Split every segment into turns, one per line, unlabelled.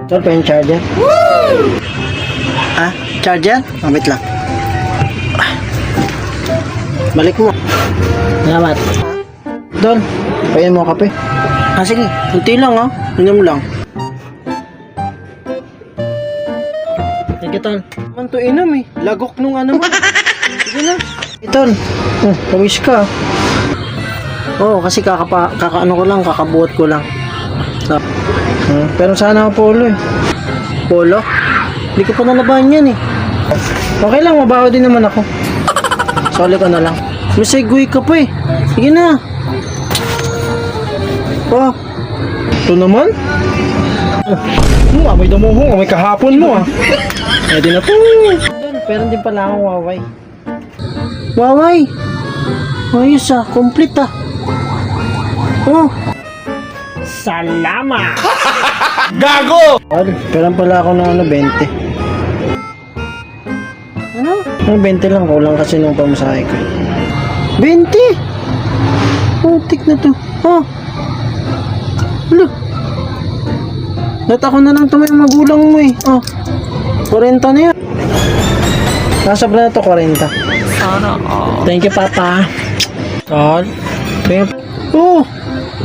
Tol, pa yung charger? Woo! Ah, charger? Oh, wait lang. Balik mo. Salamat. Tol, payan mo kape. Ah, sige. Kunti lang, ha? Inom lang. Sige, Tol. Man to inom, eh. Lagok nung ano mo. Sige na. Tol, pawis ka. Oo, kasi kakaano ko lang, kakabuot ko lang. So, pero sana polo eh. Polo? Hindi ko pa nalabahan yan eh. Okay lang, mabaho din naman ako. Soli ko na lang. May segway ka pa eh. Sige na. Oh, ito naman? Amoy damuhong, amoy kahapon mo ah. Pwede na po. Pero hindi pala akong waway. Waway! Ayos ah, complete ah. Oh. Salamat!
Gago!
Pero pala ako ng 20. Ano? Ang 20 lang, kulang kasi nung pamasahe ko. 20? Putik na to. Oh. Look. Ako na lang ito may magulang mo eh. Oh. 40 na yan. Nasabra na to 40. Thank you, Papa. Tol. Oh.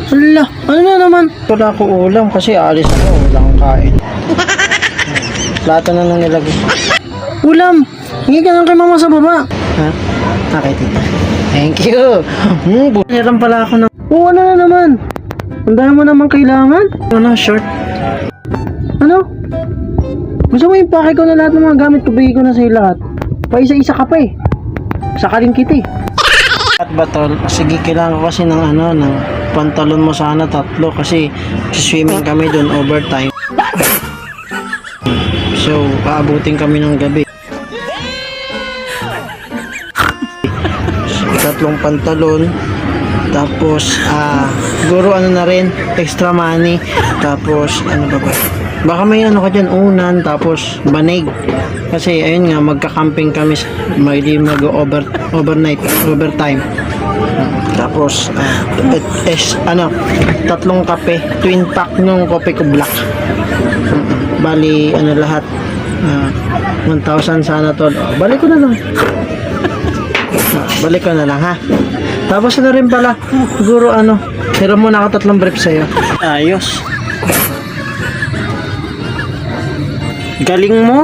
Hala. Ano na naman? Wala ko ulam kasi alis ako. Wala akong kain. Plato na lang nilagay. Ulam. Hingi ka lang kay mama sa baba. Ha? Okay, tita. Thank you. Hiram pala ako ng... Oh, ano na naman? Ang dami mo naman kailangan. Ano, short? Ano? Gusto mo yung pake ko na lahat ng mga gamit ko, bigay ko na sa'yo lahat. Pa isa-isa ka pa eh. Sakaling kita eh. At batol, sige kailangan ko kasi ng ano, ng pantalon mo sana 3 kasi swimming kami doon overtime. So, paabutin kami ng gabi. 3 pantalon. Tapos, siguro ano na rin, extra money. Tapos, ano ba ba? Baka may ano ka dyan, unan, tapos banig. Kasi, ayun nga, magka-camping kami. May overnight, overtime. Tapos, 3 kape, twin pack nung kopi ko black. Bali, ano lahat, 1,000 sana tol. Balik ko na lang. Balik ko na lang ha. Tapos na rin pala, siguro ano, hiram muna ako 3 brief sa'yo. Ayos. Galing mo?